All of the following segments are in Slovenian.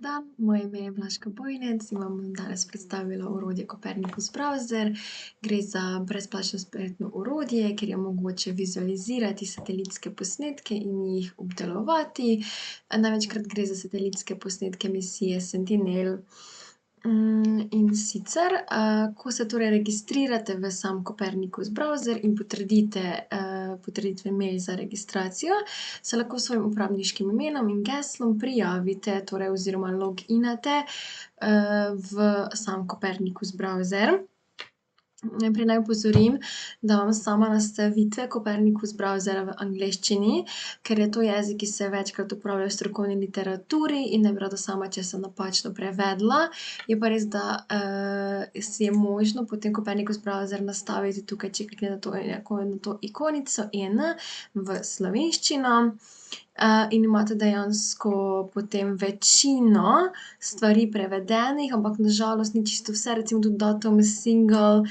dan, moje ime je Blažka Bojnec in vam bom danes predstavila orodje Copernicus Browser. Gre za brezplačno spletno orodje, kjer je mogoče vizualizirati satelitske posnetke in jih obdelovati. Največkrat gre za satelitske posnetke misije Sentinel. In sicer, ko se torej registrirate v sam Copernicus Browser in potrditve mail za registracijo, se lahko s svojim uporabniškim imenom in geslom prijavite, torej oziroma loginate v sam Copernicus Browser. Najprej naj opozorim, da imam sama nastavitve Copernicus Browsera v angleščini, ker je to jezik, ki se večkrat uporablja v strokovni literaturi in ne bi rada sama česa napačno prevedla. Je pa res, da si je možno potem Copernicus Browser nastaviti tukaj, če kliknete na to ikonico EN v slovenščino. In imate dejansko potem večino stvari prevedenih, ampak na žalost ni čisto vse, recimo tudi datum, single,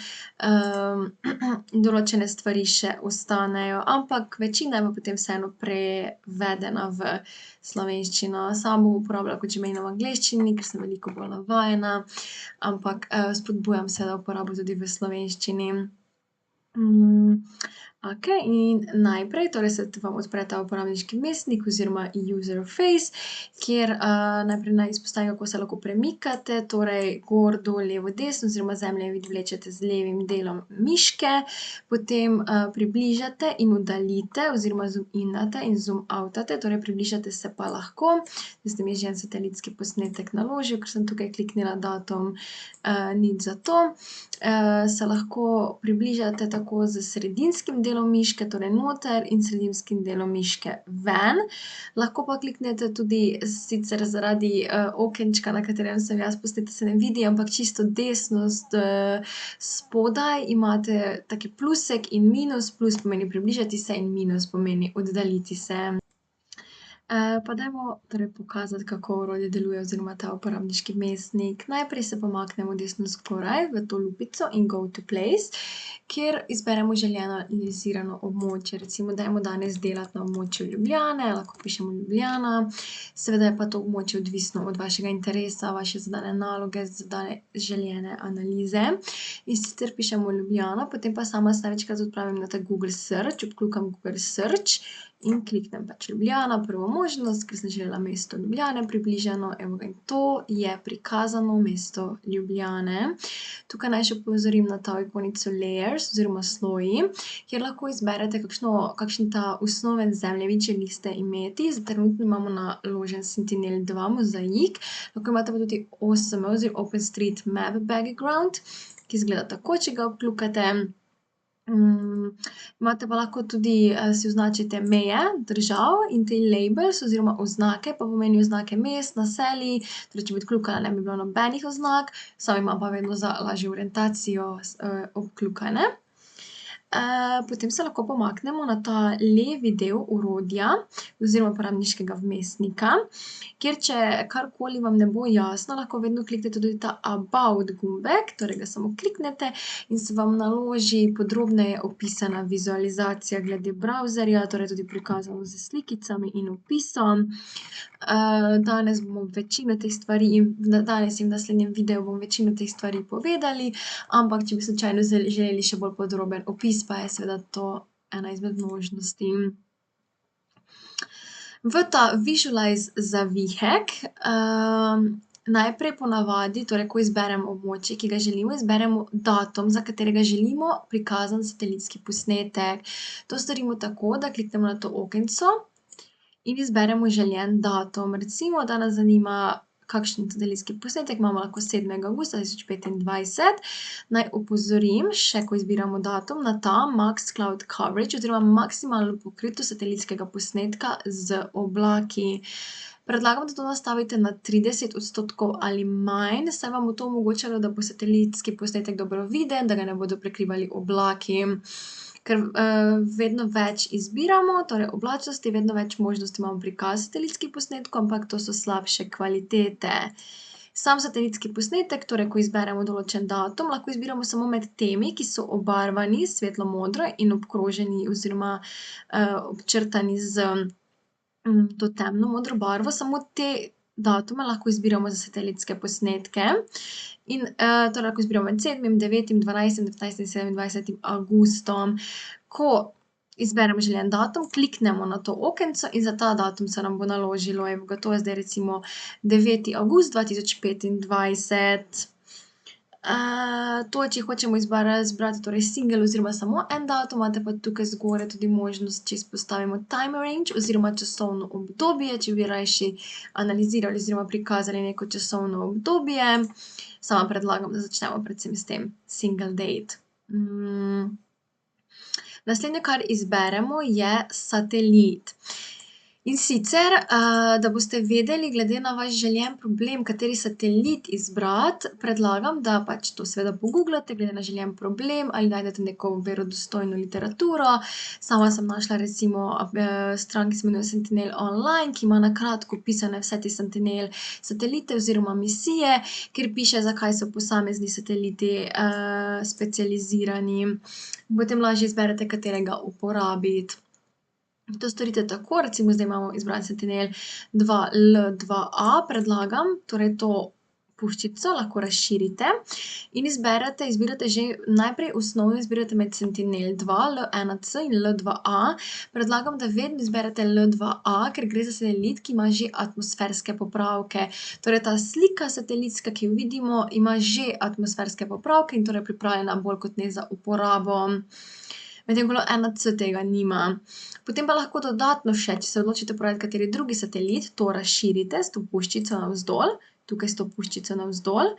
določene stvari še ostanejo, ampak večina je pa potem vseeno prevedena v slovenščino. Sama bom uporabljala kot že omenjeno v angleščini, ker sem veliko bolj navajena, ampak spodbujam seveda uporabo tudi v slovenščini. Okej, in najprej torej se vam odpre ta uporabniški vmesnik oziroma user face, kjer najprej naj izpostavim, kako se lahko premikate, torej gor, dol, levo, desno oziroma zemljevid vlečete z levim delom miške, potem približate in oddaljite oziroma zoom inate in zoom outate, torej približate se pa lahko. Zdaj mi je že en satelitski posnetek naložil, ker sem tukaj kliknila datum, nič za to. Se lahko približate tako s sredinskim delom miške, torej noter, in sredinskim delom miške ven. Lahko pa kliknete tudi, sicer zaradi okenčka, na katerem sem jaz, posnetek se ne vidi, ampak čisto desno spodaj imate taki plusek in minus, plus pomeni približati se in minus pomeni oddaljiti se. Pa dajmo torej pokazati, kako orodje deluje oziroma ta uporabniški vmesnik. Najprej se pomaknemo desno zgoraj v to lupico in go to place, kjer izberemo želeno analizirano območje. Recimo dajmo danes delati na območju Ljubljane, lahko pišemo Ljubljana. Seveda je pa to območje odvisno od vašega interesa, vaše zadane naloge, zadane želene analize. In sicer pišemo Ljubljana, potem pa sama se največkrat odpravim na ta Google search, obkljukam Google search in kliknem pač Ljubljana, prvo možnost, ker sem želela mesto Ljubljane približano, evo ga, in to je prikazano mesto Ljubljane. Tukaj naj še opozorim na ta ikonico layers oziroma sloji, kjer lahko izberete kakšen ta osnoven zemljevid želite imeti. Zdaj trenutno imamo naložen Sentinel-2 mozaik, lahko imate pa tudi OSM oziroma OpenStreetMap background, ki izgleda tako, če ga obkljukate. Imate pa lahko tudi, si označite meje držav in te labels oziroma oznake, pa pomeni oznake mest, naselij, torej če bi odkljukala, ne bi bilo nobenih oznak, sama imam pa vedno za lažjo orientacijo obkljukane. Potem se lahko pomaknemo na ta levi del orodja oziroma uporabniškega vmesnika, kjer če karkoli vam ne bo jasno, lahko vedno kliknete tudi ta about gumbek, torej ga samo kliknete in se vam naloži podrobneje opisana vizualizacija glede browserja, torej tudi prikazano s slikicami in opisom. Danes bomo večino teh stvari danes in v naslednjem videu bom večino teh stvari povedali, ampak če bi slučajno želeli še bolj podroben opis, pa je seveda to ena izmed možnosti. V ta visualize zavihek najprej ponavadi, torej ko izberemo območje, ki ga želimo, izberemo datum, za katerega želimo prikazan satelitski posnetek. To storimo tako, da kliknemo na to okenco in izberemo željen datum. Recimo, da nas zanima, kakšen satelitski posnetek imamo lahko 7. avgusta 2025. Naj opozorim, še ko izbiramo datum, na ta max cloud coverage oziroma maksimalno pokritost satelitskega posnetka z oblaki. Predlagam, da to nastavite na 30% ali manj, saj vam bo to omogočalo, da bo satelitski posnetek dobro viden, da ga ne bodo prekrivali oblaki. Ker vedno več izbiramo, torej oblačnosti, vedno več možnosti imamo prikaz satelitskih posnetkov, ampak to so slabše kvalitete. Sam satelitski posnetek, torej ko izberemo določen datum, lahko izbiramo samo med temi, ki so obarvani svetlo modro in obkroženi oziroma občrtani z to temno modro barvo. Samo te datume lahko izbiramo za satelitske posnetke. In torej lahko izbiramo med 7., 9., 12., 19., 27. avgustom. Ko izberemo željen datum, kliknemo na to okence in za ta datum se nam bo naložilo, evo ga, to je zdaj recimo 9. avgust 2025. To, če hočemo izbrati torej single oziroma samo en datum, imate pa tukaj zgoraj tudi možnost, če izpostavimo time range oziroma časovno obdobje, če bi rajši analizirali oziroma prikazali neko časovno obdobje. Sama predlagam, da začnemo predvsem s tem single date. Naslednje, kar izberemo, je satelit. In sicer, da boste vedeli glede na vaš željen problem, kateri satelit izbrati, predlagam, da pač to seveda pogooglate glede na željen problem ali najdete neko verodostojno literaturo. Sama sem našla recimo stran, ki se imenuje Sentinel Online, ki ima na kratko opisane vse te Sentinel satelite oziroma misije, kjer piše, zakaj so posamezni sateliti specializirani. Potem lažje izberete, katerega uporabiti. To storite tako, recimo zdaj imamo izbran Sentinel 2L2A, predlagam, torej to puščico lahko razširite in izbirate že najprej osnovno izbirate med Sentinel 2, L1C in L2A. Predlagam, da vedno izberete L2A, ker gre za satelit, ki ima že atmosferske popravke. Torej ta slika satelitska, ki jo vidimo, ima že atmosferske popravke in torej pripravljena bolj kot ne za uporabo. Medtem ko L1C tega nima. Potem pa lahko dodatno še, če se odločite uporabiti kateri drugi satelit, to razširite s to puščico navzdol, tukaj s to puščico navzdol,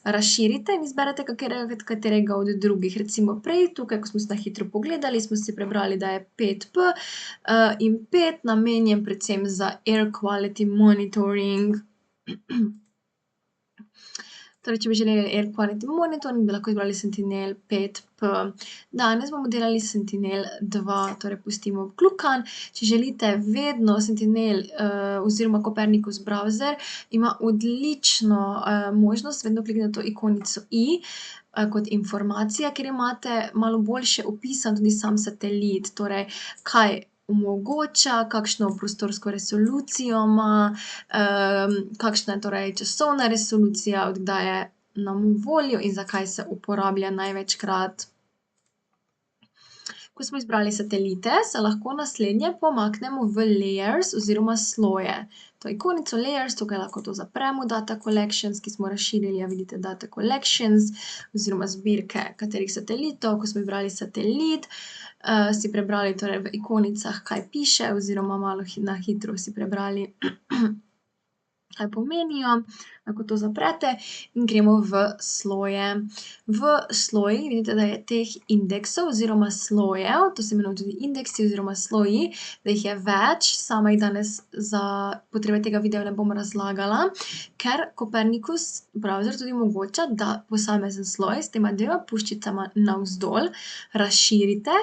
razširite in izberete katerega od drugih. Recimo prej, tukaj, ko smo se na hitro pogledali, smo si prebrali, da je 5P in 5 namenjen predvsem za air quality monitoring. Torej, če bi želeli air quality monitoring, bi lahko izbrali Sentinel 5P. Danes bomo delali Sentinel 2, torej pustimo vkljukan. Če želite vedno Sentinel oziroma Copernicus browser, ima odlično možnost, vedno kliknite to ikonico i kot informacija, kjer imate malo boljše opisan tudi sam satelit, torej kaj omogoča, kakšno prostorsko resolucijo ima, kakšna je torej časovna resolucija, od kdaj je nam voljo in zakaj se uporablja največkrat. Ko smo izbrali satelite, se lahko naslednje pomaknemo v layers oziroma sloje. To ikonico layers, tukaj lahko to zapremo, data collections, ki smo razširili, vidite data collections oziroma zbirke katerih satelitov. Ko smo izbrali satelit, si prebrali torej v ikonicah, kaj piše oziroma malo na hitro si prebrali, kaj pomenijo. Lahko to zaprete in gremo v sloje. V slojih vidite, da je teh indeksov oziroma slojev, to se imenuje tudi indeksi oziroma sloji, da jih je več. Sama jih danes za potrebe tega videa ne bom razlagala, ker Copernicus browser tudi omogoča, da posamezen sloj s tema dvema puščicama navzdol razširite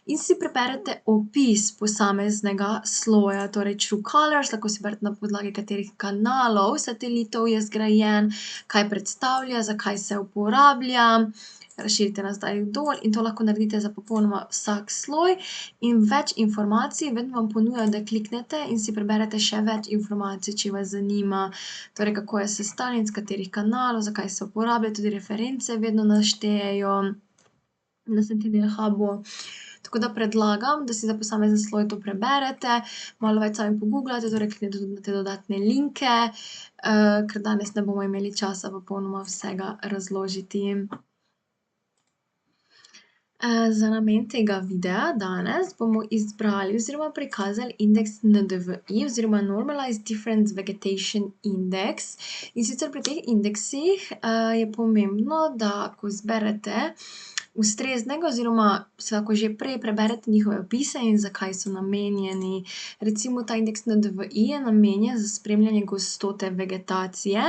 in si preberete opis posameznega sloja, torej true colors, lahko si berete na podlagi katerih kanalov satelitov je zgrajen, kaj predstavlja, zakaj se uporablja. Razširite nazaj dol in to lahko naredite za popolnoma vsak sloj. In več informacij vedno vam ponuja, da kliknete in si preberete še več informacij, če vas zanima. Torej, kako je sestavljen, iz katerih kanalov, zakaj se uporablja, tudi reference vedno naštejejo na Sentinel Hubu. Tako da predlagam, da si za posamezen sloj to preberete, malo več sami pogooglate, torej kliknete tudi na te dodatne linke, ker danes ne bomo imeli časa popolnoma vsega razložiti. Za namen tega videa danes bomo izbrali oziroma prikazali indeks NDVI oziroma Normalized Difference Vegetation Index. In sicer pri teh indeksih je pomembno, da ko izberete ustreznega oziroma se lahko že prej preberete njihove opise in zakaj so namenjeni. Recimo ta indeks NDVI je namenjen za spremljanje gostote vegetacije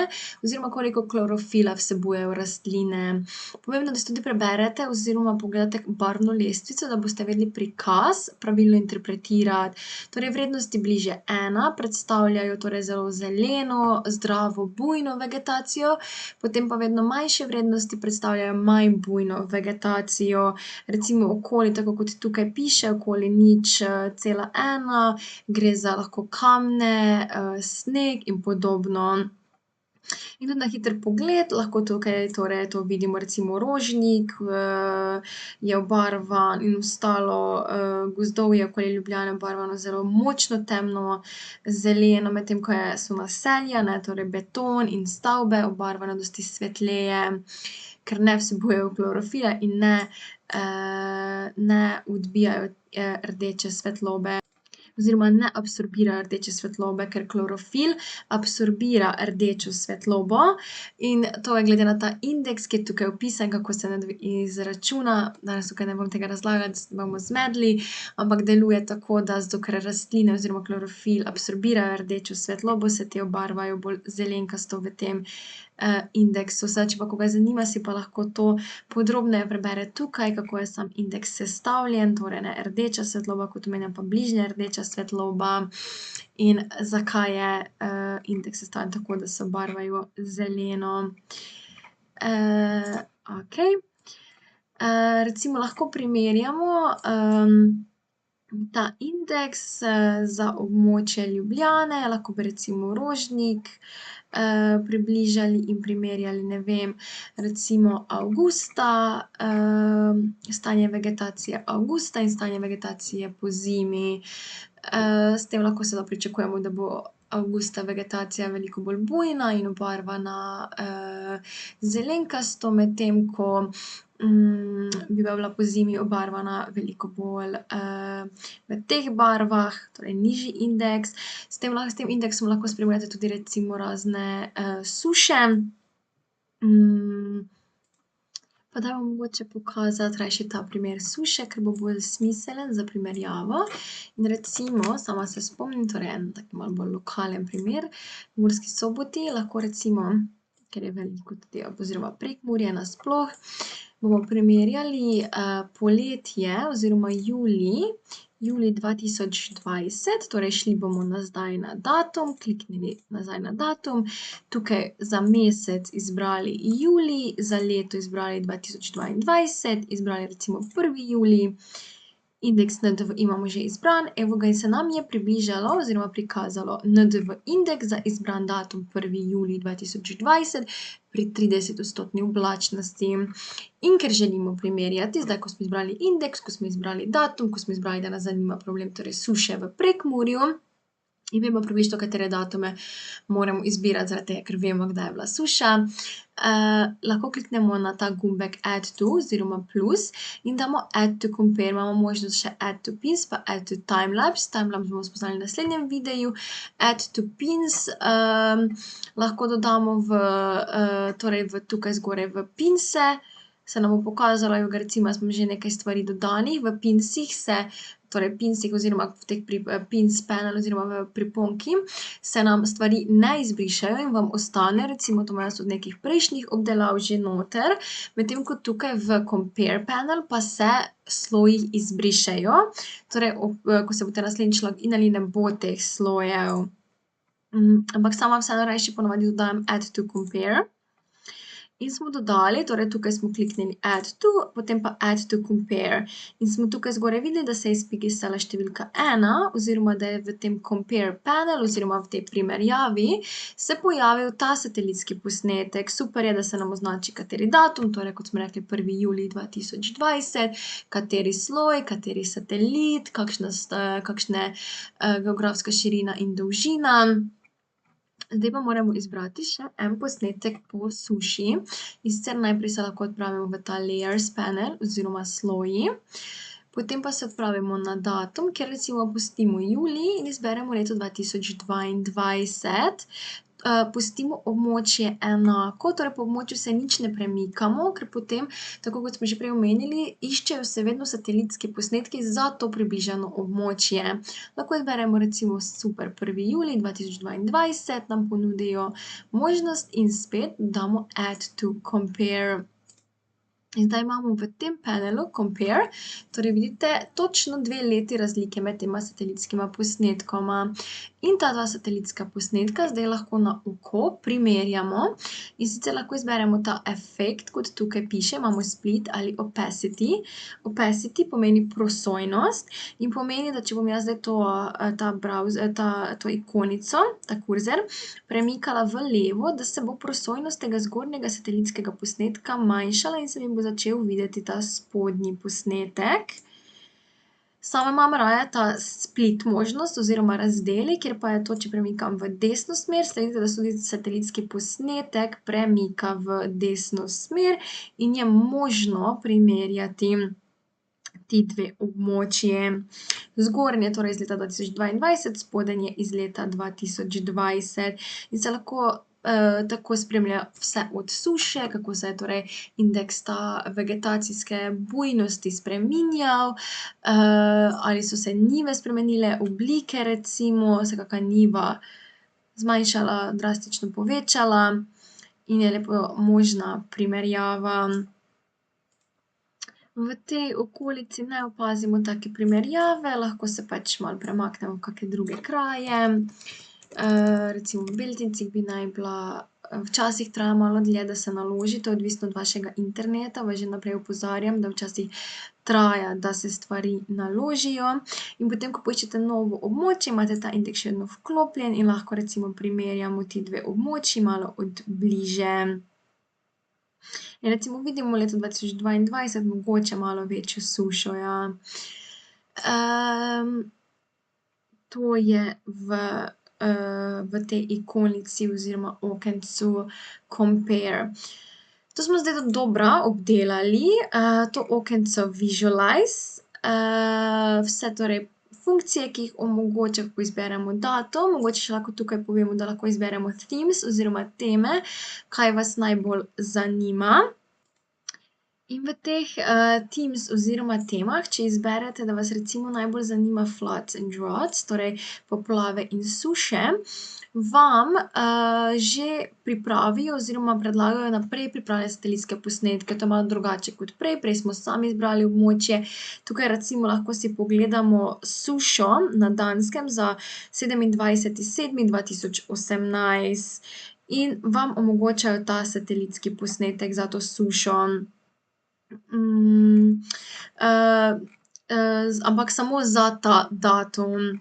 oziroma koliko klorofila vsebujejo rastline. Pomembno, da si tudi preberete oziroma pogledate barvno lestvico, da boste vedeli prikaz pravilno interpretirati. Torej vrednosti bližje 1 predstavljajo torej zelo zeleno, zdravo, bujno vegetacijo, potem pa vedno manjše vrednosti predstavljajo manj bujno vegetacijo. vegetacijo, recimo okoli, tako kot tukaj piše, okoli 0,1, gre za lahko kamne, sneg in podobno. In tudi na hiter pogled lahko tukaj torej to vidimo, recimo Rožnik, je obarvan in ostalo, gozdovje okoli Ljubljane obarvano zelo močno temno zeleno, medtem ko so naselja, ne, torej beton in stavbe obarvane dosti svetleje, ker ne vsebujejo klorofila in ne odbijajo, rdeče svetlobe oziroma ne absorbirajo rdeče svetlobe, ker klorofil absorbira rdečo svetlobo in to je glede na ta indeks, ki je tukaj opisan, kako se izračuna. Danes tukaj ne bom tega razlagala, da se ne bomo zmedli, ampak deluje tako, da zato, ker rastline oziroma klorofil absorbirajo rdečo svetlobo, se te obarvajo bolj zelenkasto v tem, indeksu. Zdaj, če pa koga zanima, si pa lahko to podrobneje prebere tukaj, kako je sam indeks sestavljen, torej ne rdeča svetloba, kot omenjam, pa bližnja rdeča svetloba in zakaj je, indeks sestavljen tako, da se obarvajo zeleno. Okej. Recimo lahko primerjamo, ta indeks, za območje Ljubljane, lahko bi recimo Rožnik, približali in primerjali, ne vem, recimo avgusta, stanje vegetacije avgusta in stanje vegetacije pozimi. S tem lahko seveda pričakujemo, da bo avgusta vegetacija veliko bolj bujna in obarvana, zelenkasto, medtem ko, bi pa bila pozimi obarvana veliko bolj, v teh barvah, torej nižji indeks. S tem indeksom lahko spremljate tudi recimo razne, suše. Pa dajmo mogoče pokazati rajši ta primer suše, ker bo bolj smiseln za primerjavo. In recimo, sama se spomnim, torej en tak malo bolj lokalen primer, v Murski Soboti lahko recimo, ker je veliko tudi oziroma Prekmurje nasploh, bomo primerjali, poletje oziroma julij 2020, torej šli bomo nazaj na datum, kliknili nazaj na datum, tukaj za mesec izbrali julij, za leto izbrali 2022, izbrali recimo 1. julij, indeks NDV imamo že izbran, evo ga, in se nam je približalo oziroma prikazalo NDV indeks za izbran datum 1. julij 2020 pri 30-odstotni oblačnosti. In ker želimo primerjati, zdaj ko smo izbrali indeks, ko smo izbrali datum, ko smo izbrali, da nas zanima problem, torej suše v Prekmurju, in vemo približno, katere datume moramo izbirati, zaradi tega, ker vemo, kdaj je bila suša, lahko kliknemo na ta gumbek Add to oziroma plus in damo Add to compare. Imamo možnost še Add to pins pa Add to timelapse. Timelapse bomo spoznali v naslednjem videu. Add to pins, lahko dodamo torej tukaj zgoraj v pinse, se nam bo pokazalo, evo ga, recimo jaz imam že nekaj stvari dodanih, v pinsih torej pinsih oziroma v teh pins panel oziroma v priponki se nam stvari ne izbrišejo in vam ostane, recimo to imam jaz od nekih prejšnjih obdelav že noter, medtem ko tukaj v compare panel pa se sloji izbrišejo, torej ko se boste naslednjič loginali, ne bo teh slojev. Ampak sama vseeno rajši po navadi dodajam add to compare. In smo dodali, torej tukaj smo kliknili add to, potem pa add to compare. In smo tukaj zgoraj videli, da se je izpisala številka 1 oziroma da je v tem compare panel oziroma v tej primerjavi se pojavil ta satelitski posnetek. Super je, da se nam označi kateri datum, torej kot smo rekli 1. julij 2020, kateri sloj, kateri satelit, kakšna geografska širina in dolžina. Zdaj pa moramo izbrati še en posnetek po suši, in sicer najprej se lahko odpravimo v ta layers panel oziroma sloji, potem pa se odpravimo na datum, kjer recimo pustimo julij in izberemo leto 2022. Pustimo območje enako, torej po območju se nič ne premikamo, ker potem, tako kot smo že prej omenili, iščejo se vedno satelitski posnetki za to približano območje. Lahko izberemo recimo super 1. julij 2022, nam ponudijo možnost in spet damo add to compare. In zdaj imamo v tem panelu Compare, torej vidite točno 2 leti razlike med tema satelitskima posnetkoma. In ta dva satelitska posnetka zdaj lahko na oko primerjamo. In sicer lahko izberemo ta efekt, kot tukaj piše, imamo split ali opacity. Opacity pomeni prosojnost in pomeni, da če bom jaz zdaj to ikonico, ta kurzor, premikala v levo, da se bo prosojnost tega zgornjega satelitskega posnetka manjšala in se mi bo začel videti ta spodnji posnetek. Sama imam raje ta split možnost oziroma razdeli, kjer pa je to, če premikam v desno smer, vidite, da se tudi satelitski posnetek premika v desno smer in je možno primerjati ti dve območji. Zgornji je torej iz leta 2022, spodnji je iz leta 2020 in se lahko tako spremlja vse od suše, kako se je torej indeks vegetacijske bujnosti spreminjal, ali so se njive spremenile, oblike recimo, se kaka njiva zmanjšala, drastično povečala in je lepo možna primerjava. V tej okolici ne opazimo take primerjave, lahko se pač malo premaknemo v kake druge kraje. Recimo v Beltincih bi naj bila, včasih traja malo dlje, da se naloži, to je odvisno od vašega interneta, vas že naprej opozarjam, da včasih traja, da se stvari naložijo. In potem, ko poiščete novo območje, imate ta indeks še vedno vklopljen in lahko recimo primerjamo ti dve območji malo od bliže. In recimo vidimo leto 2022 mogoče malo večjo sušo, ja. To je v tej ikonici oziroma okencu Compare. To smo zdaj dodobra obdelali, to okence Visualize, vse torej funkcije, ki jih omogoča, kako izberemo datum, mogoče še lahko tukaj povemo, da lahko izberemo themes oziroma teme, kaj vas najbolj zanima. In v teh themes oziroma temah, če izberete, da vas recimo najbolj zanima floods and droughts, torej poplave in suše, vam že pripravijo oziroma predlagajo naprej pripravljene satelitske posnetke. To je malo drugače kot prej, prej smo sami izbrali območje. Tukaj recimo lahko si pogledamo sušo na Danskem za 27.7.2018 in vam omogočajo ta satelitski posnetek za to sušo. Ampak samo za ta datum.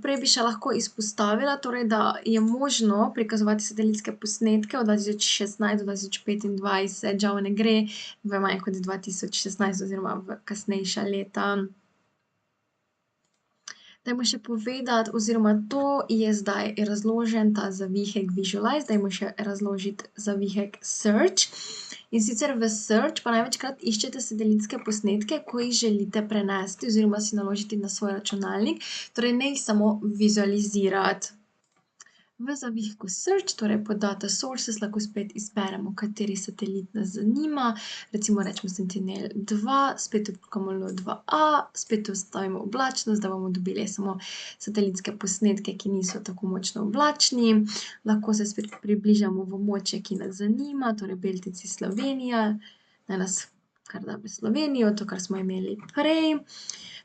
Prej bi še lahko izpostavila, torej, da je možno prikazovati satelitske posnetke od 2016 do 2025, žal ne gre v manj kot 2016 oziroma v kasnejša leta. Dajmo še povedati, oziroma to je zdaj razložen ta zavihek Visualize, dajmo še razložiti zavihek Search. In sicer v Search pa največkrat iščete satelitske posnetke, ko jih želite prenesti oziroma si naložiti na svoj računalnik, torej ne jih samo vizualizirati. V zavihku Search, torej pod Data Sources, lahko spet izberemo, kateri satelit nas zanima, recimo rečemo Sentinel-2, spet odklikamo L2A, spet vstavimo oblačnost, da bomo dobili samo satelitske posnetke, ki niso tako močno oblačni. Lahko se spet približamo v območje, ki nas zanima, torej Beltinci Slovenija, naj nas kar da v Slovenijo, to, kar smo imeli prej.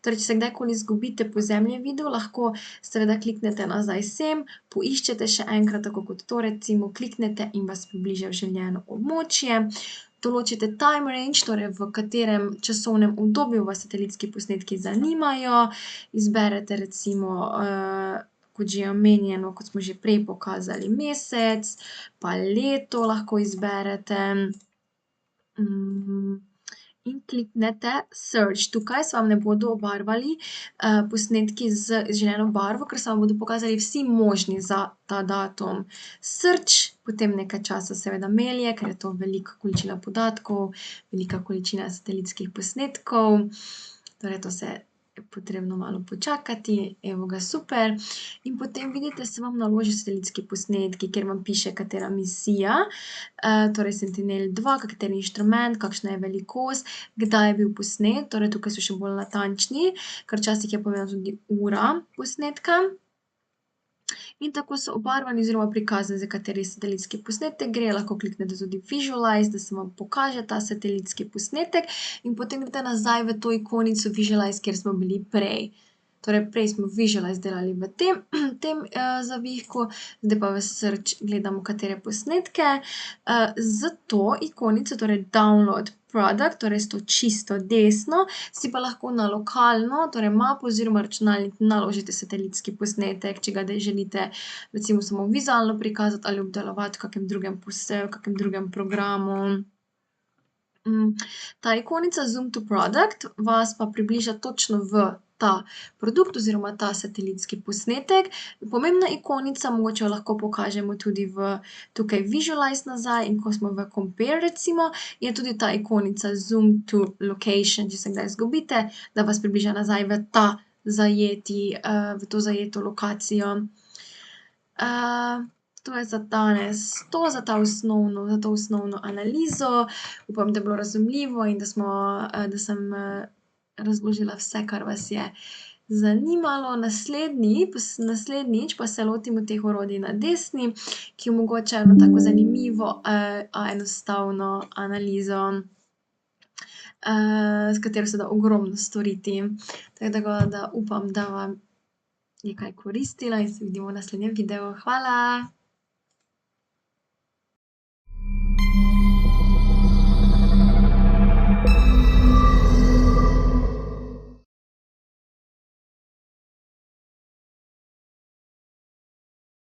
Torej, če se kdajkoli izgubite po zemljevidu, lahko seveda kliknete nazaj sem, poiščete še enkrat, tako kot to recimo, kliknete in vas približa v željeno območje. Določite time range, torej v katerem časovnem obdobju vas satelitski posnetki zanimajo. Izberete recimo, kot že omenjeno, kot smo že prej pokazali, mesec, pa leto lahko izberete. In kliknete Search. Tukaj se vam ne bodo obarvali posnetki z želeno barvo, ker se vam bodo pokazali vsi možni za ta datum. Search potem nekaj časa seveda melje, ker je to velika količina podatkov, velika količina satelitskih posnetkov. Torej, to se je potrebno malo počakati, evo ga, super. In potem vidite, se vam naloži satelitski posnetki, kjer vam piše, katera misija, torej Sentinel-2, kateri inštrument, kakšna je velikost, kdaj je bil posnet, torej tukaj so še bolj natančni, ker včasih je povedano tudi ura posnetka. In tako so obarvani oziroma prikazani, za kateri satelitski posnetek gre. Lahko kliknete tudi Visualize, da se vam pokaže ta satelitski posnetek, in potem greste nazaj v to ikonico Visualize, kjer smo bili prej. Torej, prej smo Visualize delali v tem zavihku, zdaj pa v Search gledamo, katere posnetke. S to ikonico, torej Download Product, torej s to čisto desno, si pa lahko na lokalno, torej mapo oziroma računalnik, naložite satelitski posnetek, če ga želite recimo samo vizualno prikazati ali obdelovati v kakem drugem programu. Ta ikonica Zoom to Product vas pa približa točno v ta produkt oziroma ta satelitski posnetek. Pomembna ikonica, mogoče jo lahko pokažemo tudi tukaj Visualize nazaj, in ko smo v Compare recimo, je tudi ta ikonica Zoom to Location, če se kdaj izgubite, da vas približa nazaj v to zajeto lokacijo. To je za danes to, za to osnovno analizo. Upam, da je bilo razumljivo in da sem razložila vse, kar vas je zanimalo. Naslednjič pa se lotimo teh orodij na desni, ki omogočajo eno tako zanimivo, a enostavno analizo, s katero se da ogromno storiti. Tako da upam, da vam je kaj koristilo, in se vidimo v naslednjem videu. Hvala!